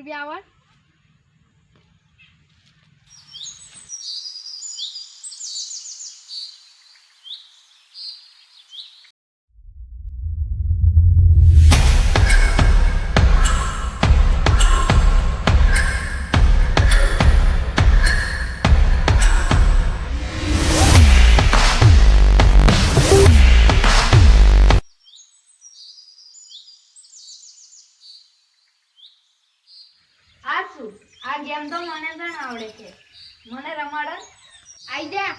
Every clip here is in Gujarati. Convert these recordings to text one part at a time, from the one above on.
રૂપિયા આવે આ શું આ ગેમ તો મને પણ આવડે છે મને રમાડ આઈ જા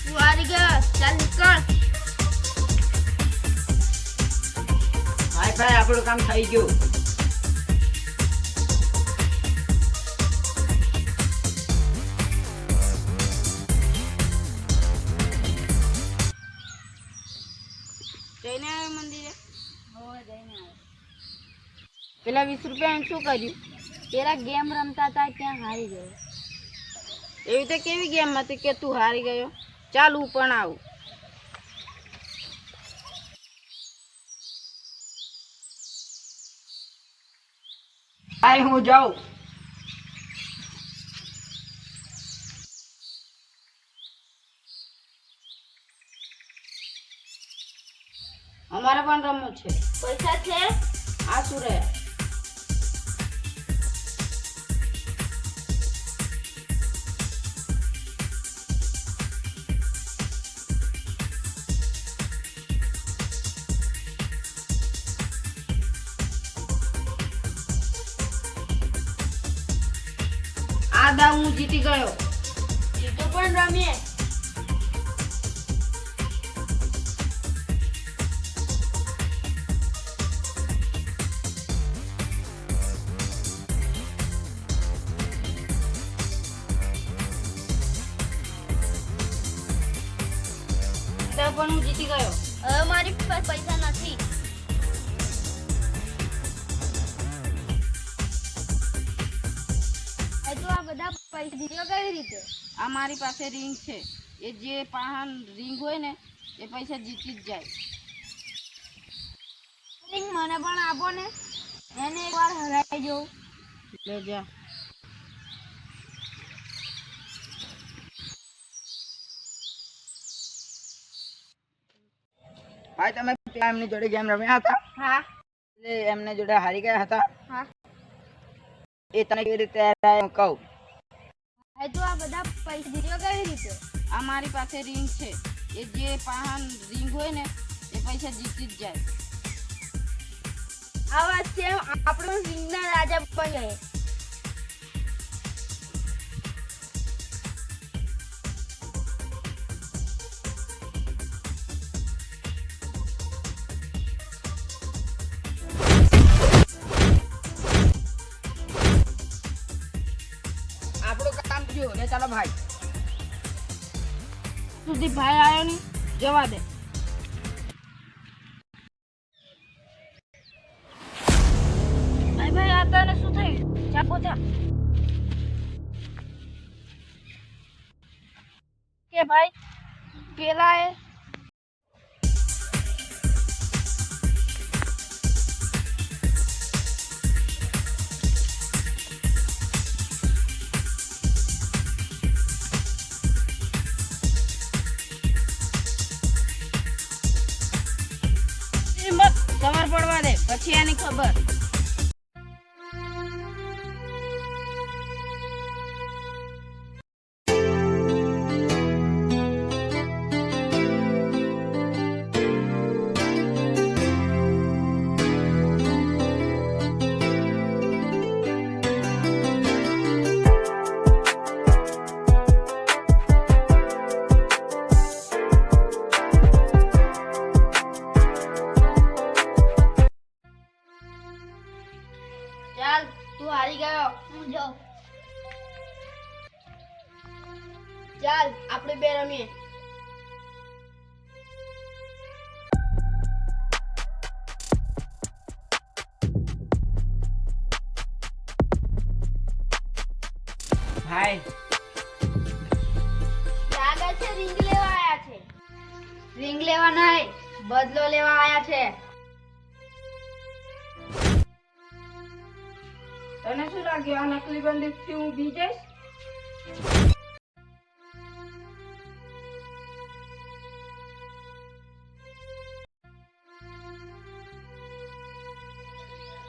તું હારી ગયો ચાલ નીકળ ભાઈ આપણું કામ થઈ ગયું જઈને આવ્યો મંદિરે જઈને આવ્યો પેલા 20 રૂપિયા શું કર્યું પેલા ગેમ રમતા હતા ત્યાં હારી ગયો એવી તો કેવી ગેમ હતી કે તું હારી ગયો ચાલ હું પણ આવું ભાઈ હું જાઉં અમારે પણ રમવું છે પૈસા છે આ શું રે આ દાવ હું જીતી ગયો તો પણ રમીએ તો પણ હું જીતી ગયો હવે મારી પાસે પૈસા નથી તો આ બધા પૈસા દીધો કઈ રીતે આ મારી પાસે રિંગ છે એ જે પાહન રિંગ હોય ને એ પૈસા જીતી જ જાય રિંગ મને પણ આપો ને એને એકવાર હરાઈ જવું લે જા ભાઈ તમે પેલા એમની જોડે ગેમ રમ્યા હતા હા એટલે એમને જોડે હારી ગયા હતા હા એ તને કેવી રીતે હરાય હું કહું તો આ બધા પૈસા દીધો કઈ રીતે આ મારી પાસે રિંગ છે એ જે પાહન રિંગ હોય ને એ પૈસા જીતી જ જાય આ વાત છે આપણો રિંગના રાજા પણ ગયે આપણું કામ થયું ને ચાલો ભાઈ સુધી ભાઈ આવ્યો નહીં જવા દે ભાઈ આ તને શું થયું ચાપો થા કે ભાઈ પેલા એ ખબર પડવા દે પછી એની ખબર ચાલ તું હારી ગયો હું જાઉં ચાલ આપણે બે રમીએ હાય. લાગે છે રિંગ લેવા આયા છે. રિંગ લેવા નહીં, બદલો લેવા આયા છે. તને શું લાગ્યું આ નકલી બંદૂકથી હું બી જઈશ?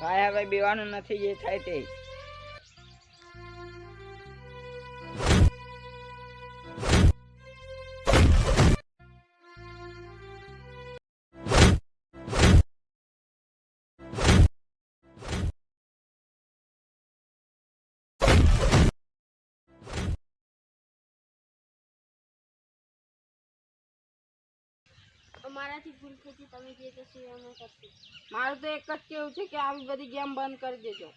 ભાઈ હવે બેવાનું નથી, જે થાય તે. અમારાથી ભૂલ થઈ તમે જે કશું અમે કરશું. મારું તો એક જ કેવું છે કે આવી બધી ગેમ બંધ કરી દેજો.